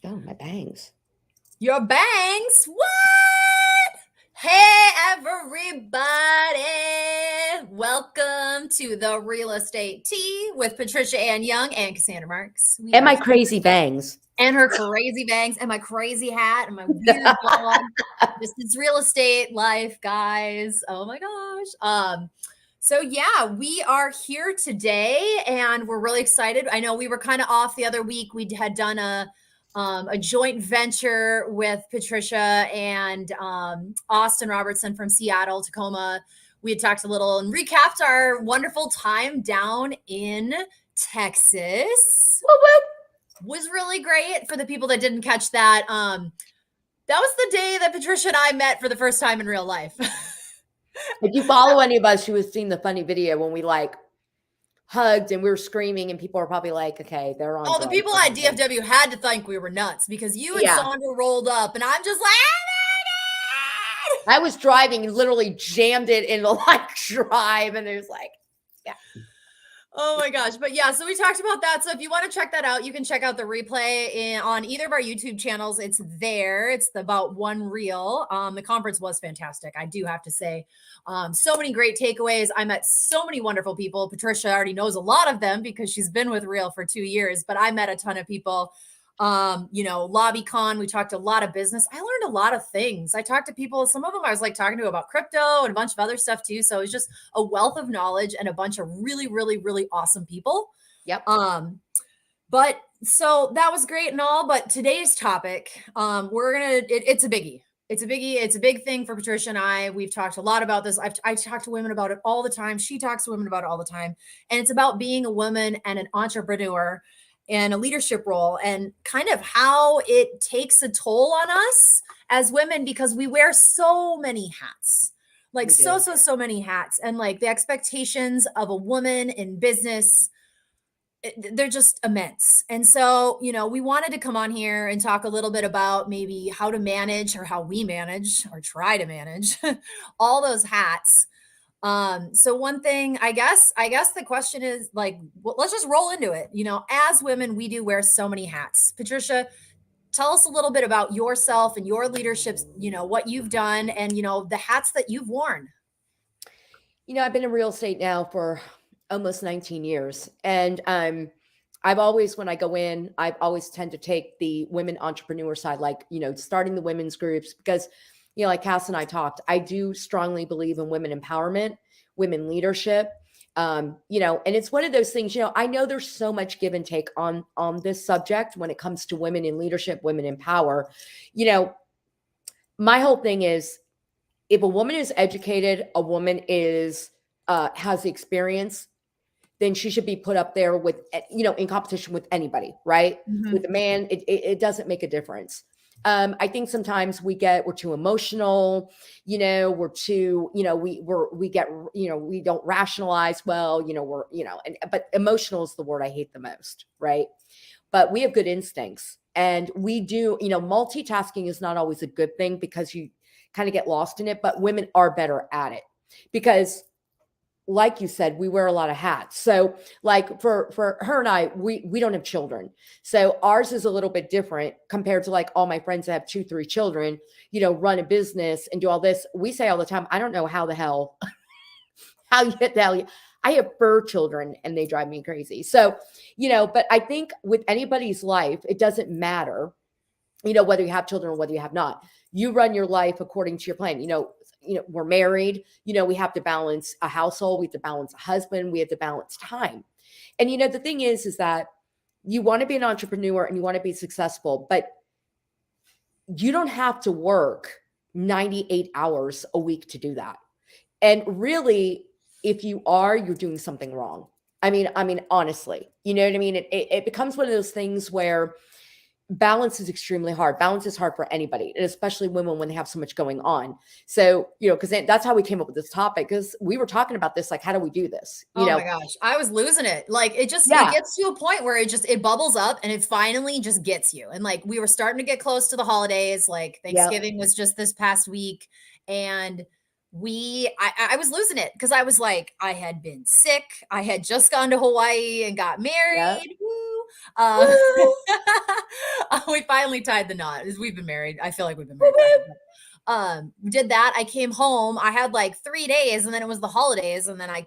Oh, my bangs. Your bangs? What? Hey, everybody. Welcome to the Real Estate Tea with Patricia Ann Young and Cassandra Marks. And my crazy bangs. And her crazy bangs and my crazy hat and my weird blog. This is real estate life, guys. Oh my gosh. So yeah, we are here today and we're really excited. I know we were kind of off the other week. We had done a joint venture with Patricia and Austin Robertson from Seattle, Tacoma. We had talked a little and recapped our wonderful time down in Texas. Whoop, whoop. Was really great. For the people that didn't catch that, that was the day that Patricia and I met for the first time in real life. If you follow any of us, you would have seen the funny video when we like hugged and we were screaming and people are probably like, okay, they're on. Oh, the people at DFW had to think we were nuts because you and Sandra rolled up and I'm just like, oh my God! I was driving and literally jammed it in the like drive and there's like, yeah. Oh my gosh. But yeah, so we talked about that. So if you want to check that out, you can check out the replay on either of our YouTube channels. It's there. It's about one reel. The conference was fantastic, I do have to say. So many great takeaways. I met so many wonderful people. Patricia already knows a lot of them because she's been with Real for 2 years, but I met a ton of people. LobbyCon, we talked a lot of business. I learned a lot of things. I talked to people, some of them I was like talking to about crypto and a bunch of other stuff too. So it was just a wealth of knowledge and a bunch of really, really, really awesome people. Yep. But so that was great and all, but today's topic, it's a biggie. It's a biggie. It's a big thing for Patricia and I. We've talked a lot about this. I talk to women about it all the time. She talks to women about it all the time. And it's about being a woman and an entrepreneur and a leadership role and kind of how it takes a toll on us as women because we wear so many hats, like so many hats. And like the expectations of a woman in business, they're just immense. And so, we wanted to come on here and talk a little bit about maybe how to manage or how we manage or try to manage all those hats. So one thing, I guess the question is like, well, let's just roll into it. As women, we do wear so many hats. Patricia, tell us a little bit about yourself and your leadership, what you've done and, the hats that you've worn. I've been in real estate now for almost 19 years. And, I've always, when I go in, I've always tend to take the women entrepreneur side, like, starting the women's groups because like Cass and I talked, I do strongly believe in women empowerment, women leadership. And it's one of those things, I know there's so much give and take on this subject when it comes to women in leadership, women in power. My whole thing is if a woman is educated, a woman is, has the experience, then she should be put up there with, in competition with anybody, right? Mm-hmm. With a man, it doesn't make a difference. I think sometimes we're too emotional, we're too, we don't rationalize well, but emotional is the word I hate the most. Right. But we have good instincts and we do, multitasking is not always a good thing because you kind of get lost in it, but women are better at it because like you said, we wear a lot of hats. So like for her and I, we don't have children. So ours is a little bit different compared to like all my friends that have 2-3 children, run a business and do all this. We say all the time, I don't know how the hell, I have 4 children and they drive me crazy. So, but I think with anybody's life, it doesn't matter, whether you have children or whether you have not, you run your life according to your plan. We're married, we have to balance a household. We have to balance a husband. We have to balance time. And, the thing is that you want to be an entrepreneur and you want to be successful, but you don't have to work 98 hours a week to do that. And really, if you are, you're doing something wrong. I mean, honestly, you know what I mean? It becomes one of those things where balance is extremely hard. Balance is hard for anybody, and especially women when they have so much going on. So, because that's how we came up with this topic, because we were talking about this, like, how do we do this? Oh my gosh, I was losing it. Like it gets to a point where it bubbles up and it finally just gets you. And like, we were starting to get close to the holidays, like Thanksgiving was just this past week. And I was losing it because I was like, I had been sick. I had just gone to Hawaii and got married. Woo. We finally tied the knot. We've been married. I feel like we've been married forever. Did that. I came home. I had like 3 days, and then it was the holidays, and then I,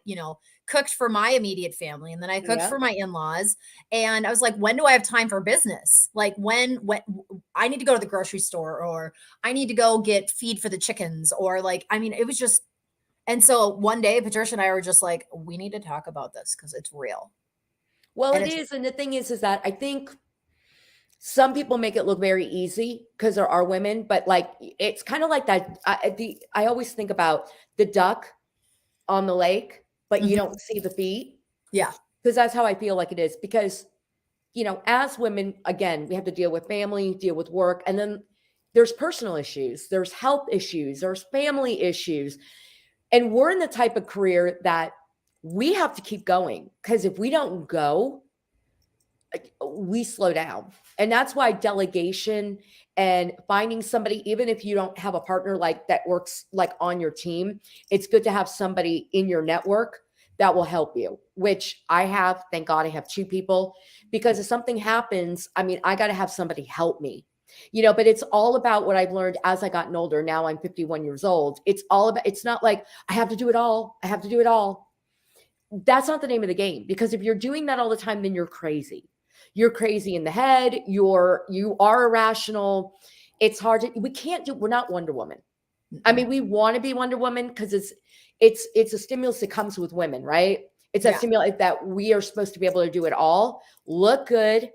cooked for my immediate family, and then I cooked for my in-laws. And I was like, when do I have time for business? Like when I need to go to the grocery store, or I need to go get feed for the chickens, or like, I mean, it was just. And so one day, Patricia and I were just like, we need to talk about this because it's real. Well, And it is. And the thing is that I think some people make it look very easy because there are women, but like, it's kind of like that. I always think about the duck on the lake, but you don't see the feet. Yeah. Because that's how I feel like it is. Because, as women, again, we have to deal with family, deal with work, and then there's personal issues, there's health issues, there's family issues. And we're in the type of career that we have to keep going, because if we don't go, we slow down. And that's why delegation and finding somebody, even if you don't have a partner like that works like on your team, it's good to have somebody in your network that will help you, which I have. Thank God I have 2 people, because if something happens, I mean, I got to have somebody help me. But it's all about what I've learned as I gotten older. Now I'm 51 years old. It's all about, it's not like I have to do it all. I have to do it all. That's not the name of the game, because if you're doing that all the time, then you're crazy. You're crazy in the head. You are irrational. It's hard to, we're not Wonder Woman. I mean, we want to be Wonder Woman because it's a stimulus that comes with women, right? It's a stimulus that we are supposed to be able to do it all, look good.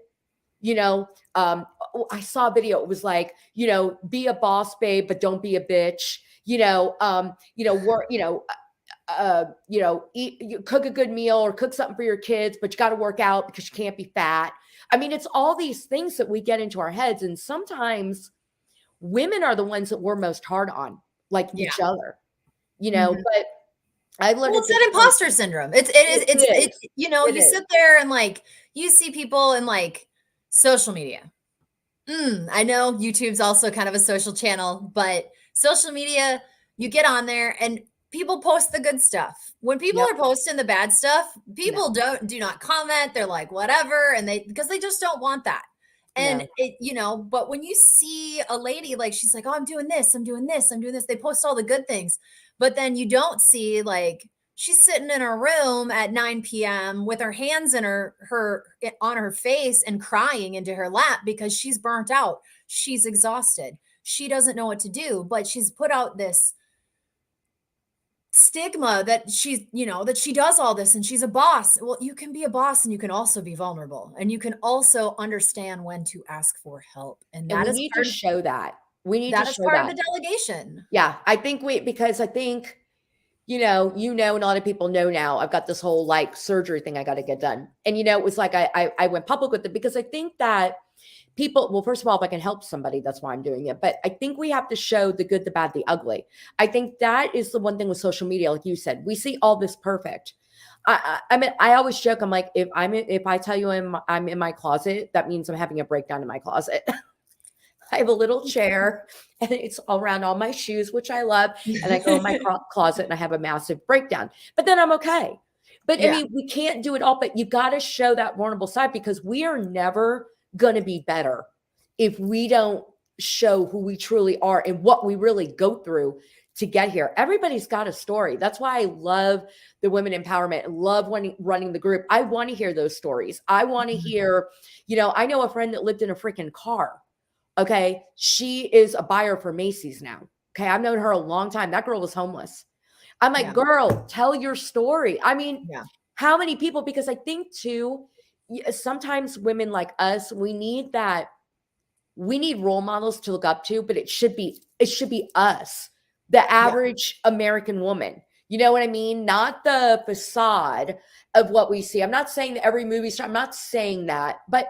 I saw a video. It was like, be a boss babe, but don't be a bitch. Work, you cook a good meal or cook something for your kids, but you got to work out because you can't be fat. I mean, it's all these things that we get into our heads. And sometimes women are the ones that we're most hard on, like each other, but I've learned it's that imposter syndrome. It's you sit there and like, you see people in like social media. I know YouTube's also kind of a social channel, but social media, you get on there and people post the good stuff. When people are posting the bad stuff, people do not comment. They're like, whatever. And because they just don't want that. And but when you see a lady, like, she's like, oh, I'm doing this, I'm doing this, I'm doing this. They post all the good things, but then you don't see, like, she's sitting in her room at 9 p.m. with her hands in on her face and crying into her lap because she's burnt out. She's exhausted. She doesn't know what to do, but she's put out this stigma that she's, that she does all this and she's a boss. Well, you can be a boss and you can also be vulnerable, and you can also understand when to ask for help. And that we is need to show that. We need to show that. That is part of the delegation. Yeah. I think because I think, and a lot of people know now, I've got this whole like surgery thing I got to get done. And, it was like, I went public with it because I think that people, well, first of all, if I can help somebody, that's why I'm doing it. But I think we have to show the good, the bad, the ugly. I think that is the one thing with social media. Like you said, we see all this perfect. I mean, I always joke. I'm like, if I tell you I'm in my closet, that means I'm having a breakdown in my closet. I have a little chair and it's around all my shoes, which I love. And I go in my closet and I have a massive breakdown, but then I'm okay. But I mean, we can't do it all, but you got to show that vulnerable side, because we are never going to be better if we don't show who we truly are and what we really go through to get here. Everybody's got a story. That's why I love the women empowerment and love running the group. I want to hear those stories. I want to hear, I know a friend that lived in a freaking car. Okay. She is a buyer for Macy's now. Okay. I've known her a long time. That girl was homeless. I'm like, girl, tell your story. I mean, how many people, because I think too, sometimes women like us, we need role models to look up to, but it should be us, the average American woman. You know what I mean? Not the facade of what we see. I'm not saying that every movie star, I'm not saying that, but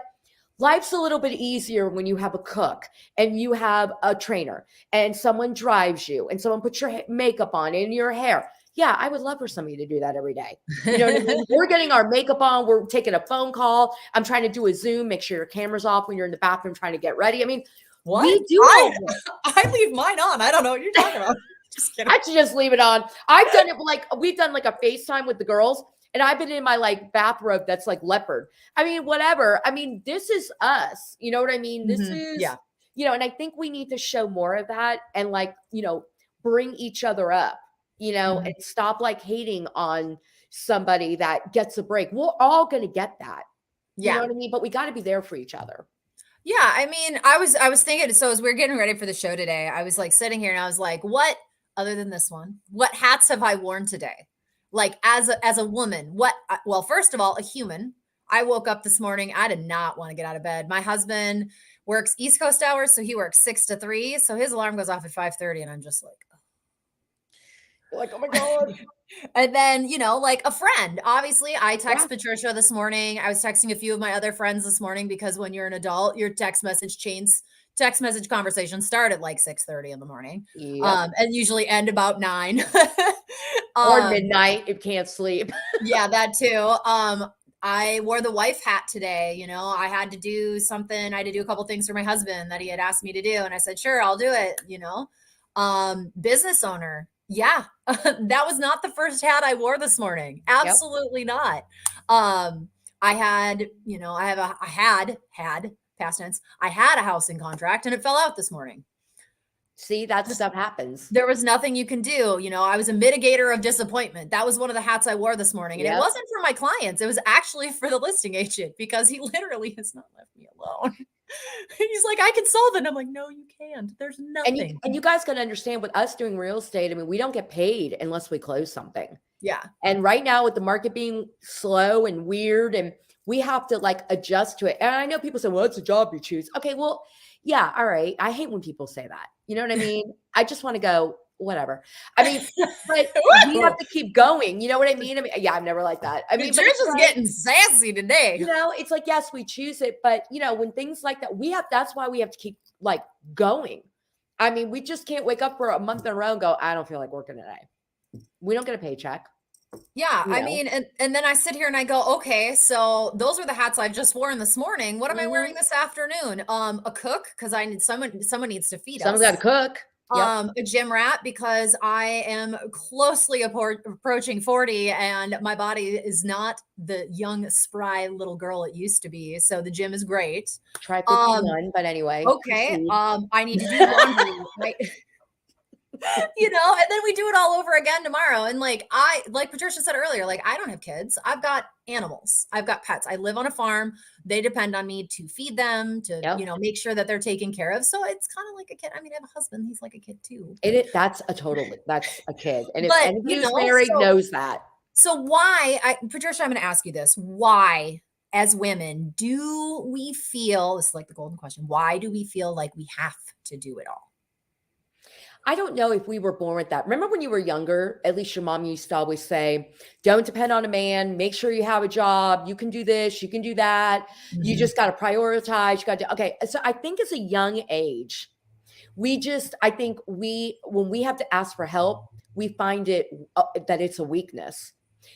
life's a little bit easier when you have a cook and you have a trainer and someone drives you and someone puts your makeup on and your hair. Yeah, I would love for somebody to do that every day. You know what I mean? We're getting our makeup on. We're taking a phone call. I'm trying to do a Zoom. Make sure your camera's off when you're in the bathroom trying to get ready. I mean, what? We do all this. I leave mine on. I don't know what you're talking about. Just kidding. I should just leave it on. I've done it we've done like a FaceTime with the girls, And I've been in my like bathrobe that's like leopard. I mean, whatever. I mean, this is us. You know what I mean? This is, Yeah. and I think we need to show more of that and like, bring each other up, and stop like hating on somebody that gets a break. We're all going to get that. You know Yeah. what I mean? But we got to be there for each other. Yeah. I mean, I was thinking, so as we are getting ready for the show today, I was like sitting here and I was like, what, other than this one, what hats have I worn today? Like as a woman, well, first of all, a human. I woke up this morning. I did not want to get out of bed. My husband works East Coast hours, so he works 6 to 3. So his alarm goes off at 5:30, and I'm just like, You're like, oh my God. and then, like a friend. Obviously, I text Yeah. Patricia this morning. I was texting a few of my other friends this morning because when you're an adult, your text message conversations start at like 6:30 in the morning. Yep. And usually end about 9. Or midnight if can't sleep. Yeah, that too. I wore the wife hat today. I had to do something. I had to do a couple things for my husband that he had asked me to do. And I said, sure, I'll do it. Business owner. Yeah. That was not the first hat I wore this morning. Absolutely not. I had past tense. I had a housing contract and it fell out this morning. See, that stuff happens. There was nothing you can do. I was a mitigator of disappointment. That was one of the hats I wore this morning. And it wasn't for my clients. It was actually for the listing agent because he literally has not left me alone. He's like, I can solve it. And I'm like, no, you can't. There's nothing. And you guys got to understand with us doing real estate, I mean, we don't get paid unless we close something. Yeah. And right now with the market being slow and weird, and we have to like adjust to it. And I know people say, well, it's a job you choose. Okay, well, yeah, all right. I hate when people say that. You know what I mean? I just want to go, whatever. I mean, but we have to keep going. You know what I mean? Yeah, I'm never like that. I mean, Patricia's getting sassy today. It's like, yes, we choose it. But, when things like that, that's why we have to keep like going. I mean, we just can't wake up for a month in a row and go, I don't feel like working today. We don't get a paycheck. Yeah. I mean, and then I sit here and I go, okay, so those are the hats I've just worn this morning. What am I wearing this afternoon? A cook, because I need someone needs to feed us. Someone's got to cook. A gym rat because I am closely approaching 40 and my body is not the young, spry little girl it used to be. So the gym is great. Try 51, but anyway. Okay. I need to do laundry. Right? And then we do it all over again tomorrow. And like Patricia said earlier, like I don't have kids. I've got animals. I've got pets. I live on a farm. They depend on me to feed them, to, make sure that they're taken care of. So it's kind of like a kid. I mean, I have a husband. He's like a kid too. That's a kid. And if anybody who's married knows that. So Patricia, I'm going to ask you this. Why, as women, do we feel, this is like the golden question, why do we feel like we have to do it all? I don't know if we were born with that. Remember when you were younger, at least your mom used to always say, don't depend on a man, make sure you have a job. You can do this, you can do that. Mm-hmm. You just got to prioritize. You got to, okay. So I think as a young age, I think when we have to ask for help, we find it that it's a weakness,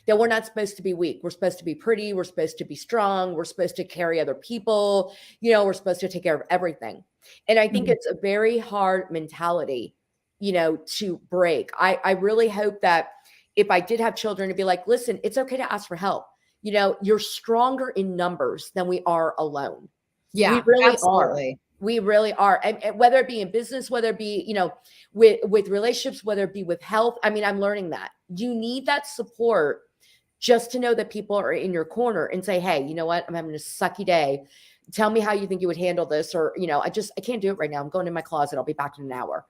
that we're not supposed to be weak. We're supposed to be pretty. We're supposed to be strong. We're supposed to carry other people. We're supposed to take care of everything. And I think it's a very hard mentality to break. I really hope that if I did have children, to be like, listen, it's okay to ask for help. You're stronger in numbers than we are alone. Yeah, we really absolutely. are. We really are. And whether it be in business, whether it be, with relationships, whether it be with health. I mean, I'm learning that you need that support just to know that people are in your corner and say, hey, you know what? I'm having a sucky day. Tell me how you think you would handle this. Or, I can't do it right now. I'm going in my closet. I'll be back in an hour.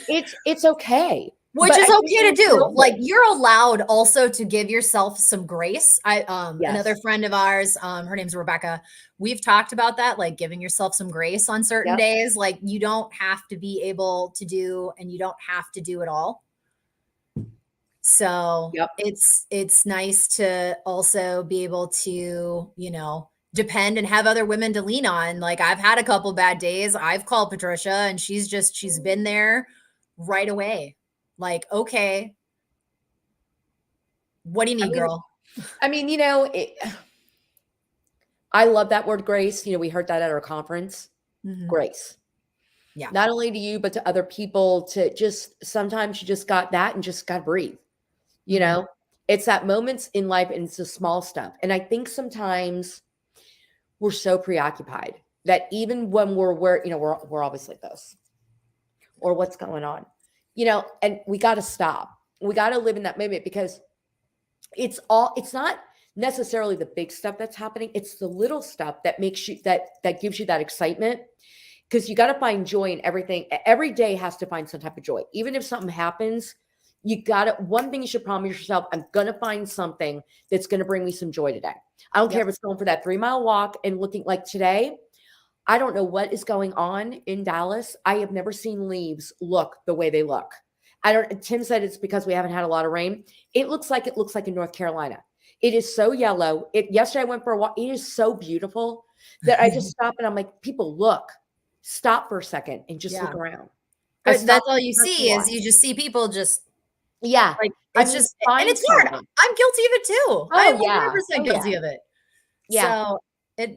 It's okay. Which is okay to do. Like you're allowed also to give yourself some grace. Another friend of ours, her name's Rebecca. We've talked about that, like giving yourself some grace on certain days. Like you don't have to be able to do, and you don't have to do it all. So it's nice to also be able to, depend and have other women to lean on. Like I've had a couple bad days. I've called Patricia and she's been there right away. Like, okay, what do you need, girl? I mean, I love that word grace. We heard that at our conference. Mm-hmm. Grace. Yeah. Not only to you, but to other people, to just, sometimes you just got that and just got to breathe, It's that moments in life, and it's the small stuff. And I think sometimes we're so preoccupied that even when we're always like this, or what's going on, and we got to stop. We got to live in that moment, because it's not necessarily the big stuff that's happening. It's the little stuff that makes you, that gives you that excitement, because you got to find joy in everything. Every day has to find some type of joy. Even if something happens, one thing you should promise yourself: I'm going to find something that's going to bring me some joy today. I don't care if it's going for that 3-mile walk and looking like today. I don't know what is going on in Dallas. I have never seen leaves look the way they look. Tim said it's because we haven't had a lot of rain. It looks like in North Carolina. It is so yellow. Yesterday I went for a walk. It is so beautiful that I just stop and I'm like, people, look, stop for a second and just look around. But that's all you see is you just see people just. Yeah. Like, it's just, and it's hard. I'm guilty of it too. I'm 100% guilty of it. Yeah. So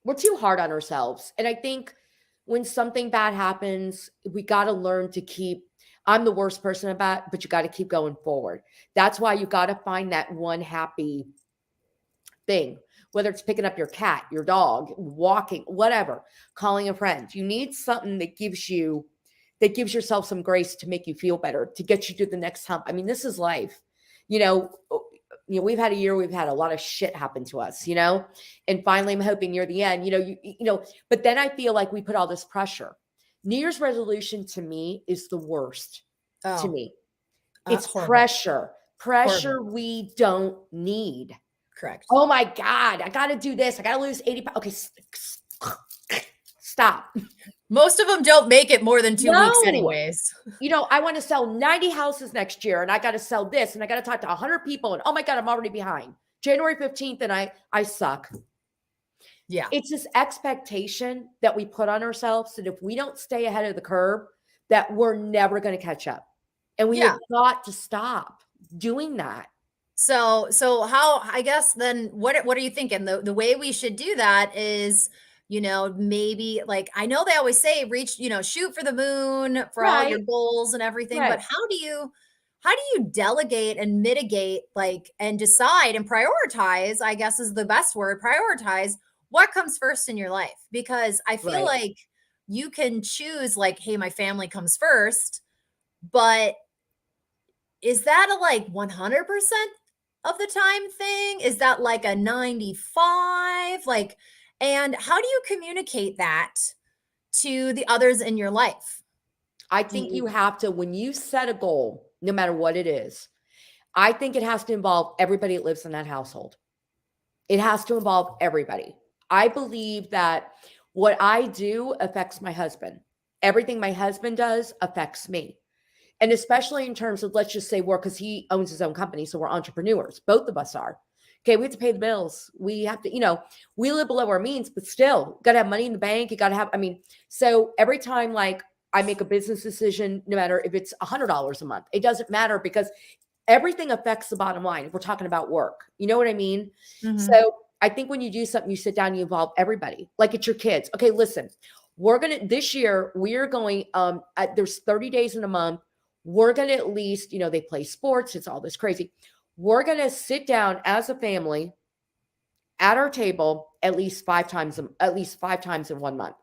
we're too hard on ourselves. And I think when something bad happens, we got to learn to I'm the worst person about it, but you got to keep going forward. That's why you got to find that one happy thing, whether it's picking up your cat, your dog, walking, whatever, calling a friend. You need something that gives yourself some grace to make you feel better, to get you to the next hump. I mean, this is life. We've had a year, we've had a lot of shit happen to us, and finally I'm hoping near the end, but then I feel like we put all this pressure. New Year's resolution to me is the worst to me. It's horrible. Pressure we don't need. Correct. Oh my God, I got to do this. I got to lose 80 pounds. Okay, stop. Most of them don't make it more than 2 weeks anyways. I want to sell 90 houses next year, and I got to sell this, and I got to talk to 100 people, and oh my God, I'm already behind. January 15th, and I suck. Yeah. It's this expectation that we put on ourselves that if we don't stay ahead of the curve, that we're never going to catch up. And we have got to stop doing that. So how, I guess then what are you thinking? The way we should do that is, maybe, like, I know they always say shoot for the moon for all your goals and everything, but how do you delegate and mitigate, like, and decide and prioritize, I guess is the best word, prioritize what comes first in your life? Because I feel like you can choose, like, hey, my family comes first, but is that a like 100% of the time thing? Is that like a 95? Like, and how do you communicate that to the others in your life? I think you have to, when you set a goal, no matter what it is, I think it has to involve everybody that lives in that household. It has to involve everybody. I believe that what I do affects my husband. Everything my husband does affects me. And especially in terms of, let's just say, work, because he owns his own company. So we're entrepreneurs. Both of us are. Okay, we have to pay the bills. We have to, we live below our means, but still, got to have money in the bank. You got to have, so every time, like, I make a business decision, no matter if it's $100 a month, it doesn't matter, because everything affects the bottom line. If we're talking about work, you know what I mean? Mm-hmm. So I think when you do something, you sit down, you involve everybody, like it's your kids. Okay, listen, this year, we're going, there's 30 days in a month. We're going to at least, they play sports. It's all this crazy. We're going to sit down as a family at our table at least five times in 1 month.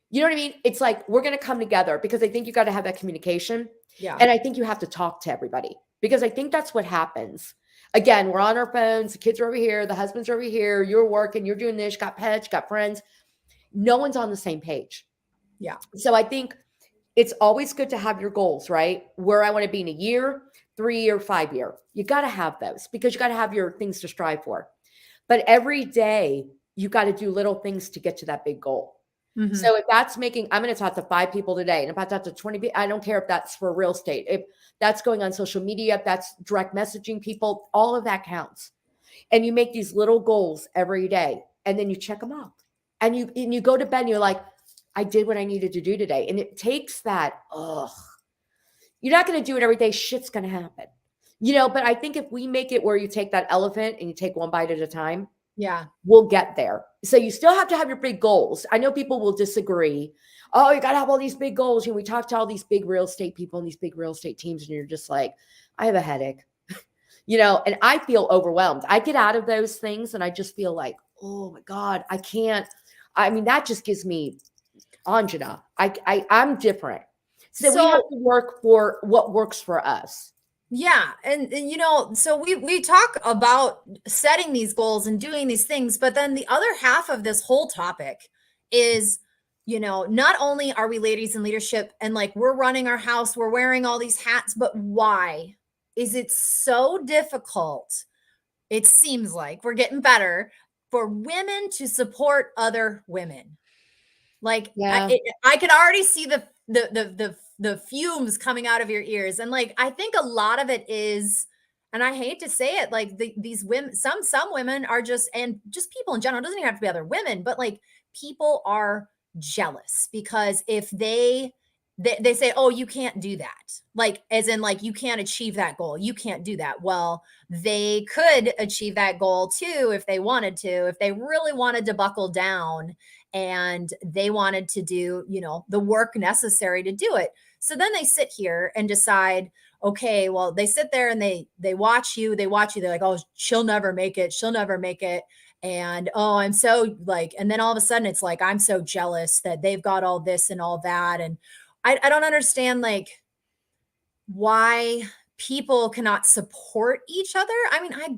You know what I mean? It's like, we're going to come together, because I think you got to have that communication. Yeah. And I think you have to talk to everybody, because I think that's what happens. Again, we're on our phones. The kids are over here. The husband's over here. You're working. You're doing this. Got pets. Got friends. No one's on the same page. Yeah. So I think it's always good to have your goals, right? Where I want to be in a year, 3 year, 5 year. You got to have those, because you got to have your things to strive for. But every day you got to do little things to get to that big goal. Mm-hmm. So if that's I'm going to talk to 5 people today. And if I talk to 20 people, I don't care if that's for real estate. If that's going on social media, if that's direct messaging people, all of that counts. And you make these little goals every day, and then you check them off. And you go to bed and you're like, I did what I needed to do today. And it takes that, you're not going to do it every day. Shit's going to happen, but I think if we make it where you take that elephant and you take one bite at a time, we'll get there. So you still have to have your big goals. I know people will disagree. Oh, you got to have all these big goals. We talk to all these big real estate people and these big real estate teams, and you're just like, I have a headache. and I feel overwhelmed. I get out of those things and I just feel like, oh my God, I can't. I mean, that just gives me angina. I'm different. So we have So to work for what works for us. yeah, and so we talk about setting these goals and doing these things, but then the other half of this whole topic is, not only are we ladies in leadership and like we're running our house, we're wearing all these hats, but why is it so difficult? It seems like we're getting better for women to support other women. Like Yeah. I could already see the fumes coming out of your ears, and like I think a lot of it is, and I hate to say it, like these women, some women are just, and just people in general, it doesn't even have to be other women, but like people are jealous because if they say, oh, you can't do that, like as in like you can't achieve that goal, you can't do that. Well, they could achieve that goal too if they wanted to, if they really wanted to buckle down and they wanted to do, the work necessary to do it. So then they sit here and decide, okay, well, they sit there and they watch you, they're like, oh, she'll never make it, she'll never make it. And oh, I'm so like, and then all of a sudden it's like, I'm so jealous that they've got all this and all that. And I don't understand like why people cannot support each other. I mean, I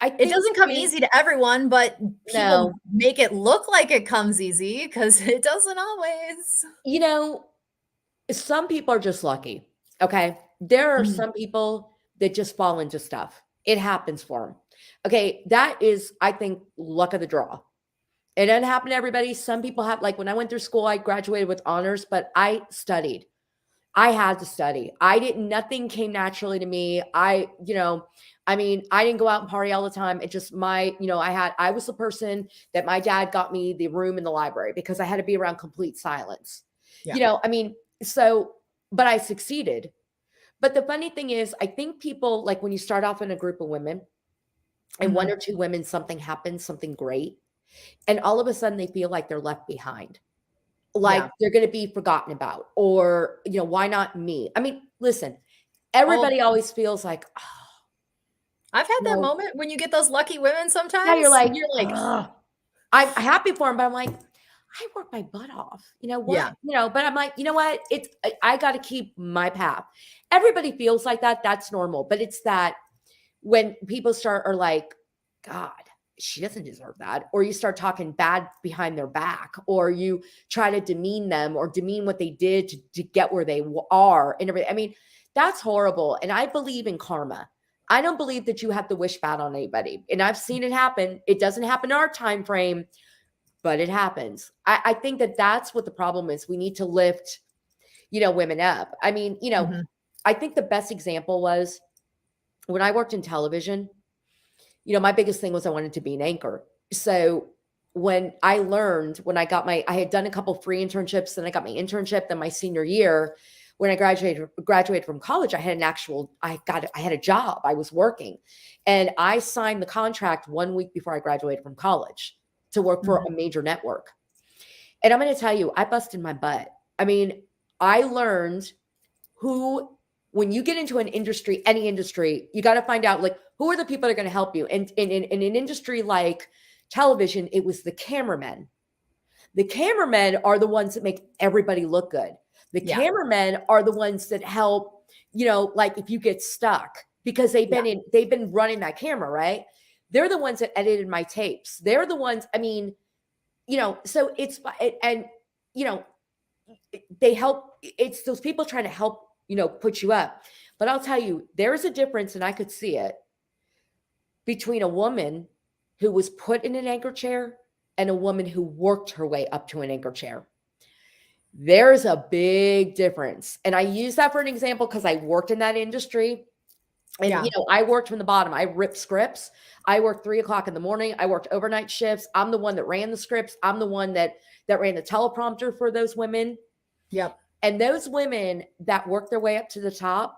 it think doesn't come easy to everyone, but people no. make it look like it comes easy because it doesn't always. Some people are just lucky. Okay. There are Mhm. some people that just fall into stuff. It happens for them. Okay. That is, I think, luck of the draw. It doesn't happen to everybody. Some people have, like when I went through school, I graduated with honors, but I studied. I had to study. Nothing came naturally to me. I didn't go out and party all the time. It just I was the person that my dad got me the room in the library because I had to be around complete silence. Yeah. So, but I succeeded. But the funny thing is, I think people, like when you start off in a group of women and one Mhm. or two women, something happens, something great, and all of a sudden they feel like they're left behind, like Yeah. they're going to be forgotten about, or why not me? I mean, listen, Oh, everybody always feels like, oh, I've had you that know, moment when you get those lucky women yeah, you're sometimes. like, You're like, ugh. I'm happy for him, but I'm like, I work my butt off. You know what? yeah. But I'm like, you know what? I got to keep my path. Everybody feels like that. That's normal. But it's that when people are like, God, she doesn't deserve that. Or you start talking bad behind their back, or you try to demean them or demean what they did to get where they are and everything. I mean, that's horrible. And I believe in karma. I don't believe that you have to wish bad on anybody. And I've seen it happen. It doesn't happen in our time frame, but it happens. I think that that's what the problem is. We need to lift, women up. I mean, Mhm. I think the best example was when I worked in television. My biggest thing was I wanted to be an anchor. So when I had done a couple free internships, then I got my internship, then my senior year, when I graduated from college, I had a job. I was working, and I signed the contract 1 week before I graduated from college to work for Mhm. a major network. And I'm going to tell you, I busted my butt. I mean, I learned who, when you get into an industry, any industry, you got to find out like who are the people that are going to help you. And in an industry like television, it was the cameramen. The cameramen are the ones that make everybody look good. The Yeah. cameramen are the ones that help, like if you get stuck, because they've Yeah. been running that camera, right? They're the ones that edited my tapes. They're the ones, I mean, so and you know, they help. It's those people trying to help, put you up. But I'll tell you, there's a difference, and I could see it between a woman who was put in an anchor chair and a woman who worked her way up to an anchor chair. There's a big difference. And I use that for an example because I worked in that industry. And, Yeah. I worked from the bottom. I ripped scripts. I worked 3 o'clock in the morning. I worked overnight shifts. I'm the one that ran the scripts. I'm the one that ran the teleprompter for those women. Yep. And those women that work their way up to the top,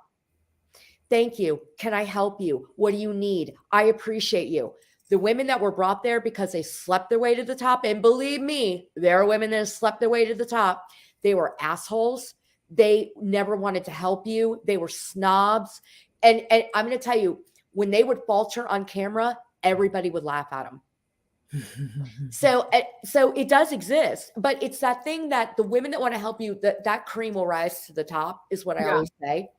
thank you. Can I help you? What do you need? I appreciate you. The women that were brought there because they slept their way to the top, and believe me, there are women that have slept their way to the top. They were assholes. They never wanted to help you. They were snobs. And I'm going to tell you, when they would falter on camera, everybody would laugh at them. So it does exist, but it's that thing that the women that want to help you, that cream will rise to the top, is what I Yeah. always say.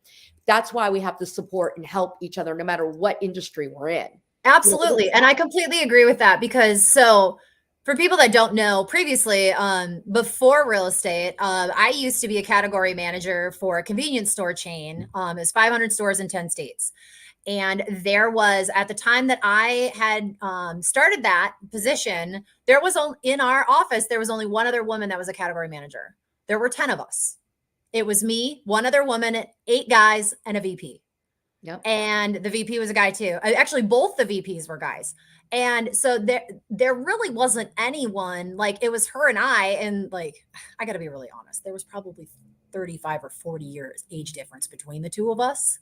That's why we have to support and help each other, no matter what industry we're in. Absolutely. And I completely agree with that, because so for people that don't know, previously, before real estate, I used to be a category manager for a convenience store chain. It's 500 stores in 10 states. And there was, at the time that I had started that position, there was in our office, there was only one other woman that was a category manager. There were 10 of us. It was me, one other woman, 8 guys, and a VP. Yep. And the VP was a guy too. Actually, both the VPs were guys. And so there really wasn't anyone, like, it was her and and like, I got to be really honest, there was probably 35 or 40 years age difference between the two of us,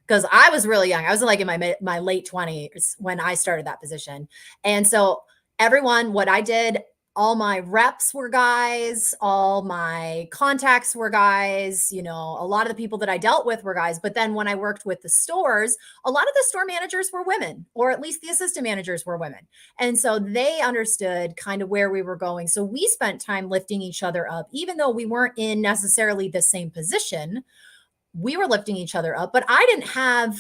because I was really young. I was like in my late 20s when I started that position. And so everyone, what I did, all my reps were guys, all my contacts were guys, a lot of the people that I dealt with were guys. But then when I worked with the stores, a lot of the store managers were women, or at least the assistant managers were women. And so they understood kind of where we were going. So we spent time lifting each other up, even though we weren't in necessarily the same position. We were lifting each other up, but I didn't have,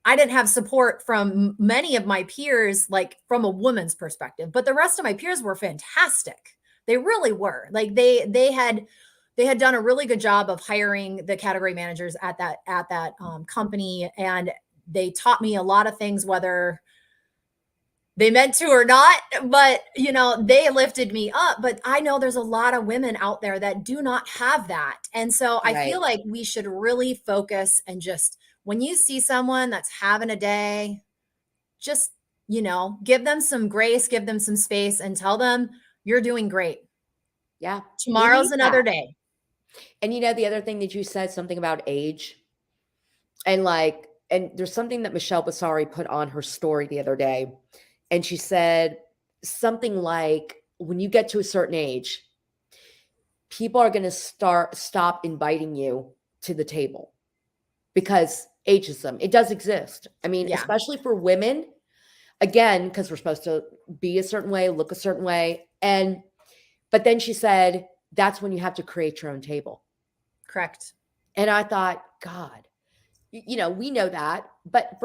I didn't have support from many of my peers, like from a woman's perspective, but the rest of my peers were fantastic. They really were. Like they had done a really good job of hiring the category managers at that company. And they taught me a lot of things, whether they meant to or not, but they lifted me up. But I know there's a lot of women out there that do not have that. And so I feel like we should really focus, and just, when you see someone that's having a day, just, give them some grace, give them some space, and tell them you're doing great. Yeah. Tomorrow's another day. And the other thing that you said, something about age, and there's something that Michelle Basari put on her story the other day. And she said something like, when you get to a certain age, people are going to stop inviting you to the table, because ageism, it does exist. I mean, especially for women, again, because we're supposed to be a certain way, look a certain way. But then she said, that's when you have to create your own table. Correct. And I thought, God, we know that, but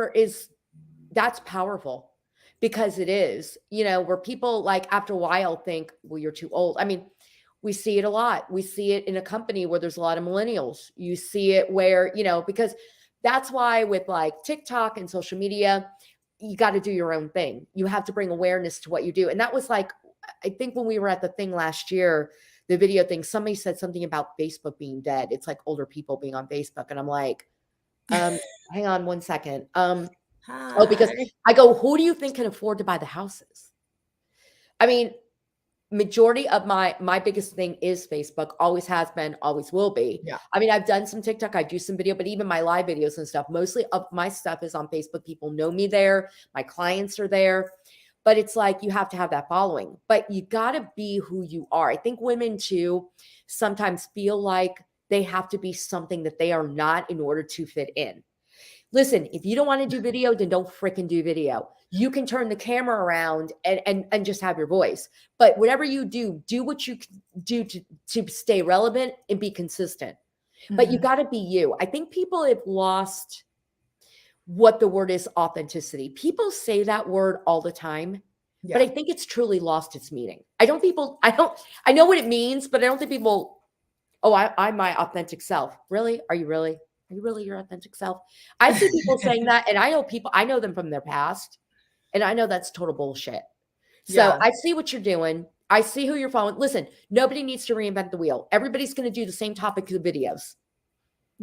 that's powerful. Because it is, where people, like, after a while think, well, you're too old. I mean, we see it a lot. We see it in a company where there's a lot of millennials. You see it where, because that's why with like TikTok and social media, you got to do your own thing. You have to bring awareness to what you do. And that was like, I think when we were at the thing last year, the video thing, somebody said something about Facebook being dead. It's like older people being on Facebook. And I'm like, hang on one second. Oh, because I go, who do you think can afford to buy the houses? I mean, majority of my biggest thing is Facebook, always has been, always will be. Yeah. I mean, I've done some TikTok, I do some video, but even my live videos and stuff, mostly of my stuff is on Facebook. People know me there. My clients are there. But it's like, you have to have that following, but you got to be who you are. I think women too sometimes feel like they have to be something that they are not in order to fit in. Listen, if you don't want to do video, then don't freaking do video. You can turn the camera around and just have your voice. But whatever you do what you can do to stay relevant and be consistent. Mm-hmm. But you got to be you. I think people have lost what the word is, authenticity. People say that word all the time, but I think it's truly lost its meaning. I know what it means, but I don't think people, I'm my authentic self. Really? Are you really? Are you really your authentic self? I see people saying that, and I know them from their past, and I know that's total bullshit. So I see what you're doing. I see who you're following. Listen, nobody needs to reinvent the wheel. Everybody's going to do the same topic of the videos.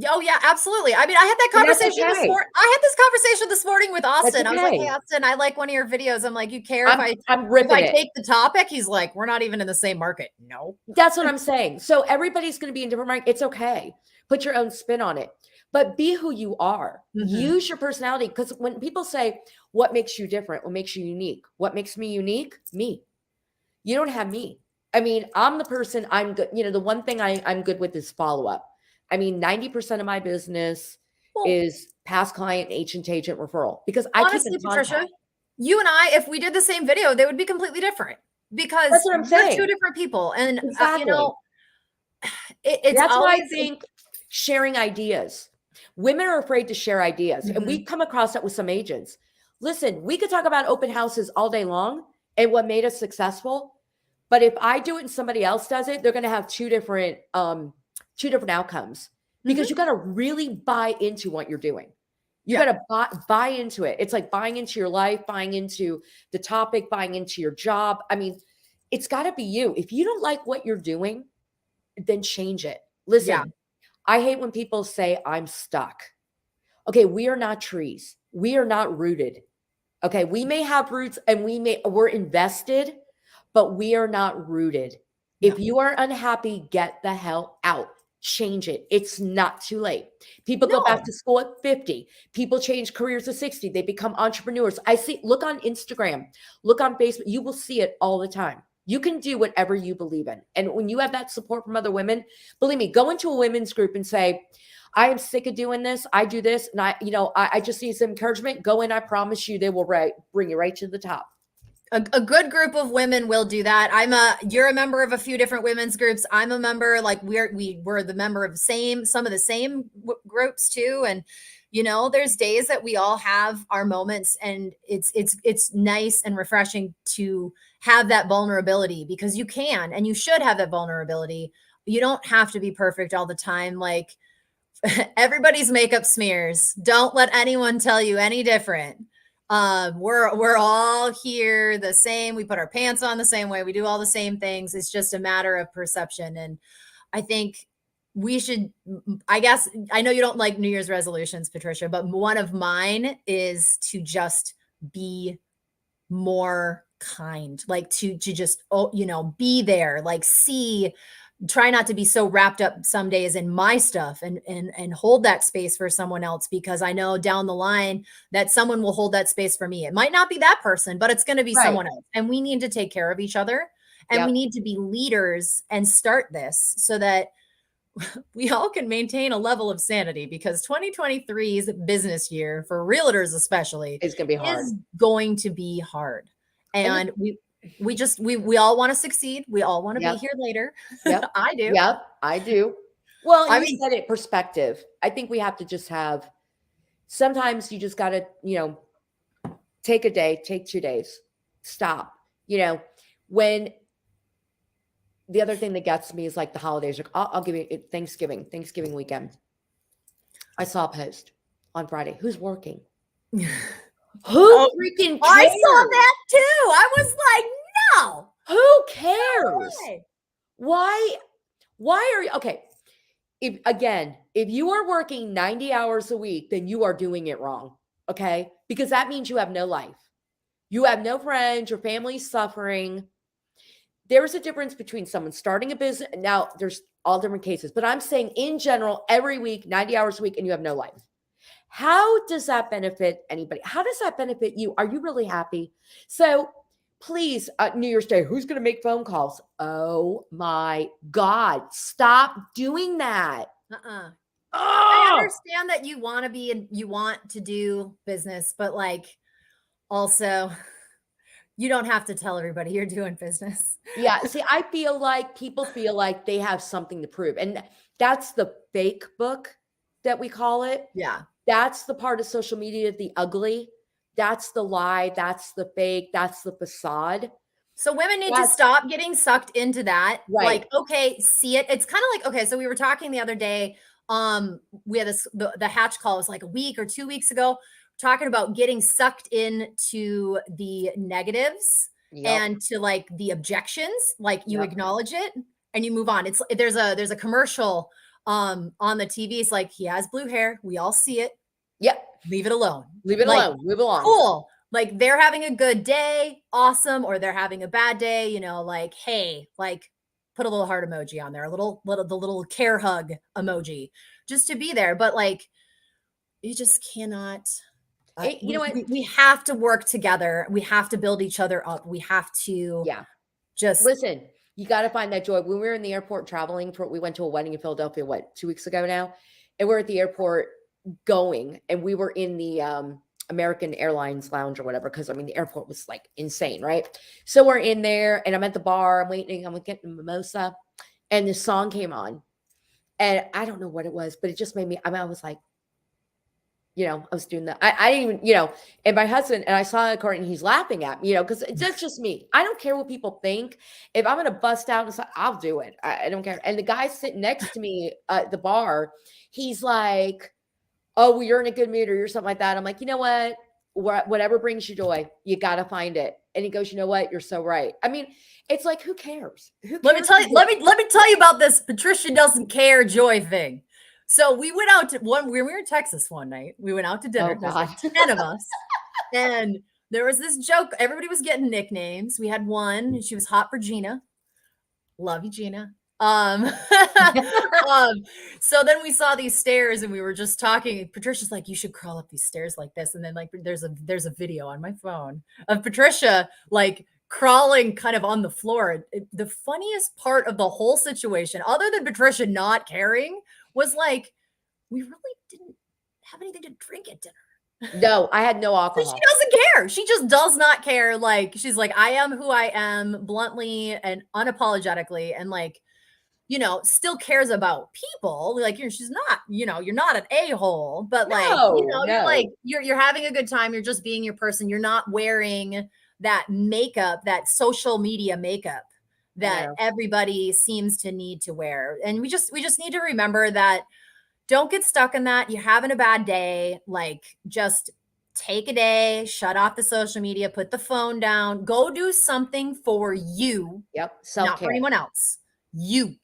Oh yeah, absolutely. I mean, I had that conversation this morning. I had this conversation this morning with Austin. I was like, "Hey, Austin, I like one of your videos." I'm like, "You care if I take the topic?" He's like, "We're not even in the same market." No, that's what I'm saying. So everybody's going to be in different market. It's okay. Put your own spin on it, but be who you are. Mm-hmm. Use your personality. Because when people say, "What makes you different? What makes you unique? What makes me unique?" Me. You don't have me. I mean, I'm the person. I'm good. The one thing I'm good with is follow up. I mean, 90% of my business is past client, agent referral, because I keep Honestly, in Patricia, contact. you and I, if we did the same video, they would be completely different because That's what I'm we're two saying. different people. And, Exactly. it's That's why I always think sharing ideas. Women are afraid to share ideas. And we Mhm. come across that with some agents. Listen, we could talk about open houses all day long and what made us successful. But if I do it and somebody else does it, they're going to have two different outcomes, because you got to really buy into what you're doing. You got to buy into it. It's like buying into your life, buying into the topic, buying into your job. I mean, it's got to be you. If you don't like what you're doing, then change it. Yeah. Listen, I hate when people say I'm stuck. Okay, we are not trees. We are not rooted. Okay, we may have roots and we're invested, but we are not rooted. No. If you are unhappy, get the hell out. Change it. It's not too late. People go back No. to school at 50. People change careers at 60. They become entrepreneurs. I see, look on Instagram, look on Facebook. You will see it all the time. You can do whatever you believe in. And when you have that support from other women, believe me, go into a women's group and say, I am sick of doing this. I do this. And I just need some encouragement. Go in. I promise you, they will bring you right to the top. A good group of women will do that. You're a member of a few different women's groups. I'm a member, like we're the member of some of the same groups too. And, there's days that we all have our moments, and it's nice and refreshing to have that vulnerability, because you can, and you should have that vulnerability. You don't have to be perfect all the time. Like, everybody's makeup smears. Don't let anyone tell you any different. We're all here the same. We put our pants on the same way. We do all the same things. It's just a matter of perception. And I think we should, I guess, I know you don't like New Year's resolutions, Patricia, but one of mine is to just be more kind, like to just, be there, like try not to be so wrapped up some days in my stuff, and hold that space for someone else, because I know down the line that someone will hold that space for me. It might not be that person, but it's going to be someone else. And we need to take care of each other, and we need to be leaders and start this so that we all can maintain a level of sanity, because 2023's business year for realtors especially It's going to be hard. Is going to be hard. And we all want to succeed. We all want to be here later. Yep. I do. Yep, I do. Well, I you mean, said it, perspective. I think we have to just have, sometimes you just got to, take a day, take 2 days, stop. When the other thing that gets me is like the holidays. I'll give you Thanksgiving weekend. I saw a post on Friday. Who's working? Who freaking cares? I saw that too. I was like, no. Who cares? No. Why are you okay? If you are working 90 hours a week, then you are doing it wrong. Okay? Because that means you have no life. You have no friends, your family's suffering. There's a difference between someone starting a business. Now, there's all different cases, but I'm saying in general, every week, 90 hours a week, and you have no life. How does that benefit anybody? How does that benefit you? Are you really happy? So please, New Year's Day, who's going to make phone calls? Oh my God, stop doing that. I understand that you want to be and you want to do business, but like, also, you don't have to tell everybody you're doing business. Yeah. See, I feel like people feel like they have something to prove. And that's the fake book that we call it. Yeah. That's the part of social media, the ugly. That's the lie. That's the fake. That's the facade. So women need to stop getting sucked into that. Right. Like, okay, see it. It's kind of like, okay, so we were talking the other day. We had the hatch call was like a week or 2 weeks ago, talking about getting sucked into the negatives and to like the objections. Like you acknowledge it and you move on. There's a commercial on the TV. It's like, he has blue hair. We all see it. Yep. Leave it alone. Leave it alone. Move along. Cool. Like they're having a good day. Awesome. Or they're having a bad day, like, hey, like put a little heart emoji on there, the little care hug emoji just to be there. But like, you just cannot, you know what? We have to work together. We have to build each other up. We have to just listen. You got to find that joy. When we were in the airport traveling we went to a wedding in Philadelphia, 2 weeks ago now? And we're at the airport. going, and we were in the American Airlines lounge or whatever, because I mean the airport was like insane, right? So we're in there, and I'm at the bar, I'm waiting, I'm getting a mimosa, and this song came on, and I don't know what it was, but it just made me. I mean, I was like, I was doing that. I didn't even, and my husband, and I saw it, and he's laughing at me, because that's just me. I don't care what people think. If I'm going to bust out and say, I'll do it. I don't care. And the guy sitting next to me at the bar, he's like, oh, well, you're in a good mood or you're something like that. I'm like, you know what? Whatever brings you joy, you got to find it. And he goes, you know what? You're so right. I mean, it's like, who cares? Who cares? Let me tell you about this Patricia doesn't care joy thing. So we went out to we were in Texas one night. We went out to dinner. There's like 10 of us. And there was this joke. Everybody was getting nicknames. We had one. She was Hot Regina. Love you, Gina. So then we saw these stairs and we were just talking. Patricia's like, you should crawl up these stairs like this. And then like there's a video on my phone of Patricia like crawling kind of on the floor. The funniest part of the whole situation, other than Patricia not caring, was like, we really didn't have anything to drink at dinner. No, I had no alcohol. So she doesn't care. She just does not care. Like, she's like, I am who I am, bluntly and unapologetically, and like, still cares about people. Like, she's not, you're not an a-hole, but like, you're like, you're having a good time. You're just being your person. You're not wearing that makeup, that social media makeup that everybody seems to need to wear. And we just need to remember that. Don't get stuck in that. You're having a bad day. Like, just take a day, shut off the social media, put the phone down, go do something for you. Yep. Self-care. Not for anyone else. You.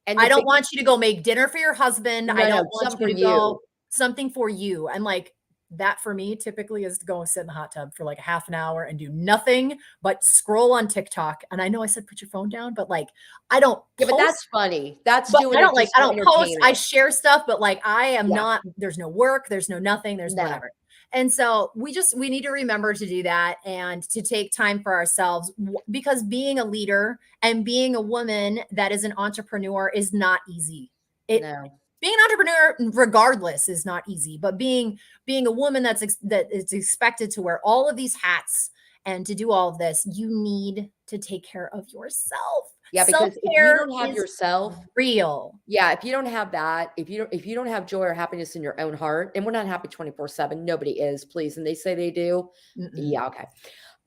And I don't want you to go make dinner for your husband. I don't want you to go something for you. And like, that for me typically is to go and sit in the hot tub for like a half an hour and do nothing but scroll on TikTok. And I know I said put your phone down, but like I don't. Yeah, but that's funny. That's doing. I don't post. I share stuff, but like I am not. There's no work. There's no nothing. There's whatever. And so we need to remember to do that and to take time for ourselves, because being a leader and being a woman that is an entrepreneur is not easy. Being an entrepreneur, regardless, is not easy. But being a woman that is expected to wear all of these hats and to do all of this, you need to take care of yourself. Yeah, because if you don't have yourself, real. Yeah, if you don't have that, if you don't have joy or happiness in your own heart, and we're not happy 24/7, nobody is, please. And they say they do. Mm-mm. Yeah, okay.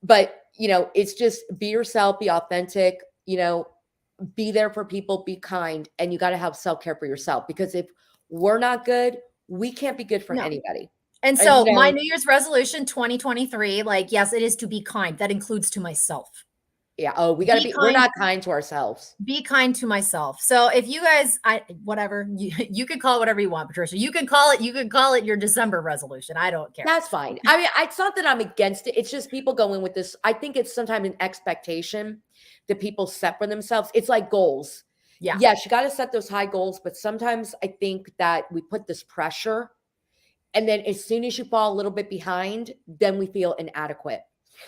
But it's just be yourself, be authentic, be there for people, be kind, and you got to have self-care for yourself, because if we're not good, we can't be good for anybody. And so my New Year's resolution 2023, like, yes, it is to be kind. That includes to myself. Yeah. Oh, we got to we're not kind to ourselves. Be kind to myself. So if you guys, whatever, you can call it whatever you want, Patricia. You can call it your December resolution. I don't care. That's fine. I mean, it's not that I'm against it. It's just people going with this. I think it's sometimes an expectation that people set for themselves. It's like goals. Yeah. Yes, you got to set those high goals. But sometimes I think that we put this pressure, and then as soon as you fall a little bit behind, then we feel inadequate.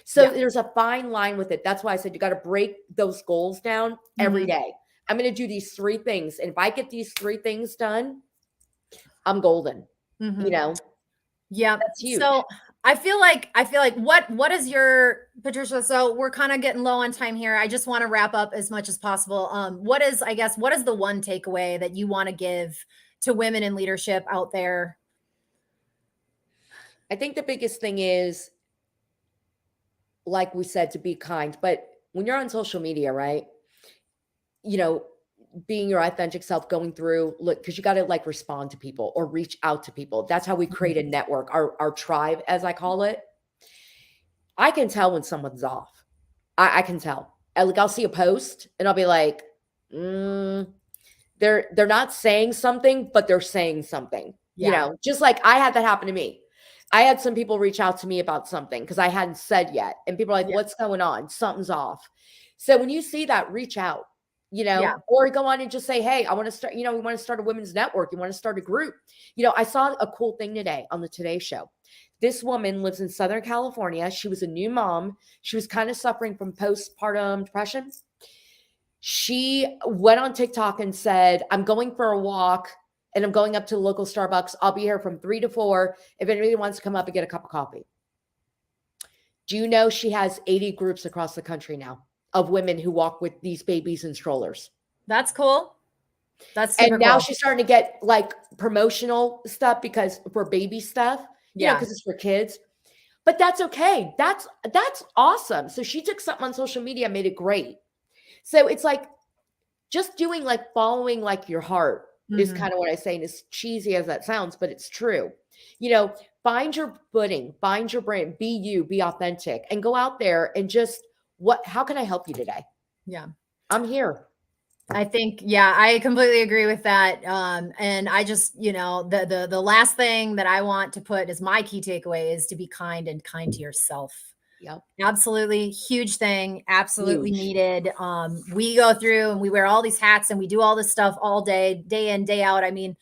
So there's a fine line with it. That's why I said you got to break those goals down every day. I'm going to do these 3 things. And if I get these 3 things done, I'm golden. Yeah. That's huge. So I feel like what is your, Patricia? So we're kind of getting low on time here. I just want to wrap up as much as possible. What is the one takeaway that you want to give to women in leadership out there? I think the biggest thing is, like we said, to be kind. But when you're on social media, right, being your authentic self, going through, look, because you got to like respond to people or reach out to people. That's how we create a network, our tribe, as I call it. I can tell when someone's off. I can tell. I'll see a post and I'll be like, they're not saying something, but they're saying something. Just like I had that happen to me. I had some people reach out to me about something because I hadn't said yet. And people are like, what's going on? Something's off. So when you see that, reach out, or go on and just say, hey, I want to start, we want to start a women's network. You want to start a group. I saw a cool thing today on the Today Show. This woman lives in Southern California. She was a new mom. She was kind of suffering from postpartum depression. She went on TikTok and said, I'm going for a walk and I'm going up to the local Starbucks. I'll be here from 3 to 4 if anybody wants to come up and get a cup of coffee. Do you know she has 80 groups across the country now of women who walk with these babies in strollers? That's cool. That's super And now cool. she's starting to get like promotional stuff because for baby stuff, you know, because it's for kids. But that's okay. That's awesome. So she took something on social media, made it great. So it's like just doing like following like your heart is kind of what I say. And as cheesy as that sounds, but it's true. You know, find your footing, find your brand, be you, be authentic, and go out there and just how can I help you today? Yeah. I'm here. I think, yeah, I completely agree with that. And I just, you know, the last thing that I want to put as my key takeaway is to be kind and kind to yourself. Yep. Absolutely. Huge thing. Absolutely Huge. needed. We go through and we wear all these hats and we do all this stuff all day in, day out. I mean,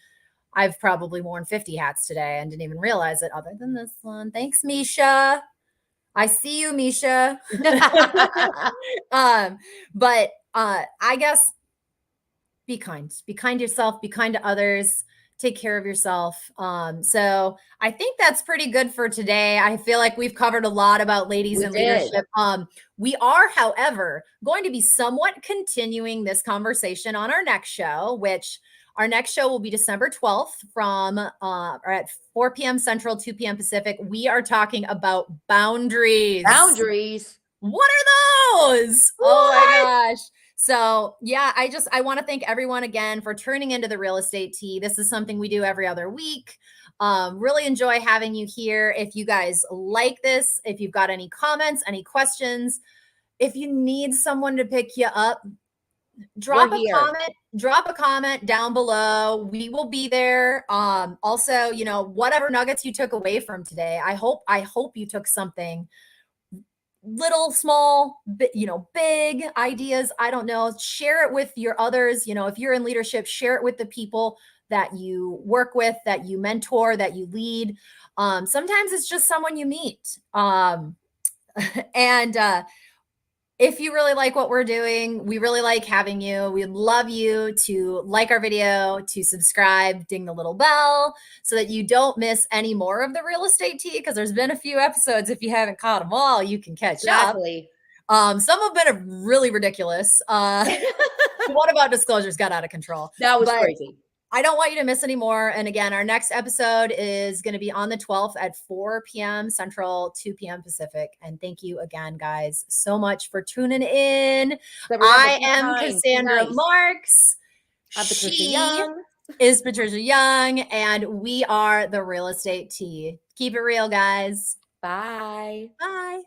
I've probably worn 50 hats today and didn't even realize it other than this one. Thanks, Misha. I see you, Misha. But I guess be kind to yourself, be kind to others, take care of yourself. So I think that's pretty good for today. I feel like we've covered a lot about ladies in leadership. We are, however, going to be somewhat continuing this conversation on our next show, which our next show will be December 12th from or at 4 p.m. Central, 2 p.m. Pacific. We are talking about boundaries. Boundaries. What are those? What? Oh my gosh. So yeah, I want to thank everyone again for tuning into the Real Estate Tea. This is something we do every other week. Really enjoy having you here. If you guys like this, if you've got any comments, any questions, if you need someone to pick you up, drop a comment down below. We will be there. Also, you know, whatever nuggets you took away from today, I hope you took something little, small, you know, big ideas. I don't know. Share it with your others. You know, if you're in leadership, share it with the people that you work with, that you mentor, that you lead. Sometimes it's just someone you meet. And if you really like what we're doing, we really like having you. We'd love you to like our video, to subscribe, ding the little bell so that you don't miss any more of the Real Estate Tea, because there's been a few episodes. If you haven't caught them all, you can catch up. Some have been really ridiculous. What about disclosures got out of control? That was crazy. I don't want you to miss any more. And again, our next episode is going to be on the 12th at 4 p.m. Central, 2 p.m. Pacific. And thank you again, guys, so much for tuning in. I am Cassandra Marks. I'm Patricia Young. Is Patricia Young. And we are the Real Estate Tea. Keep it real, guys. Bye. Bye.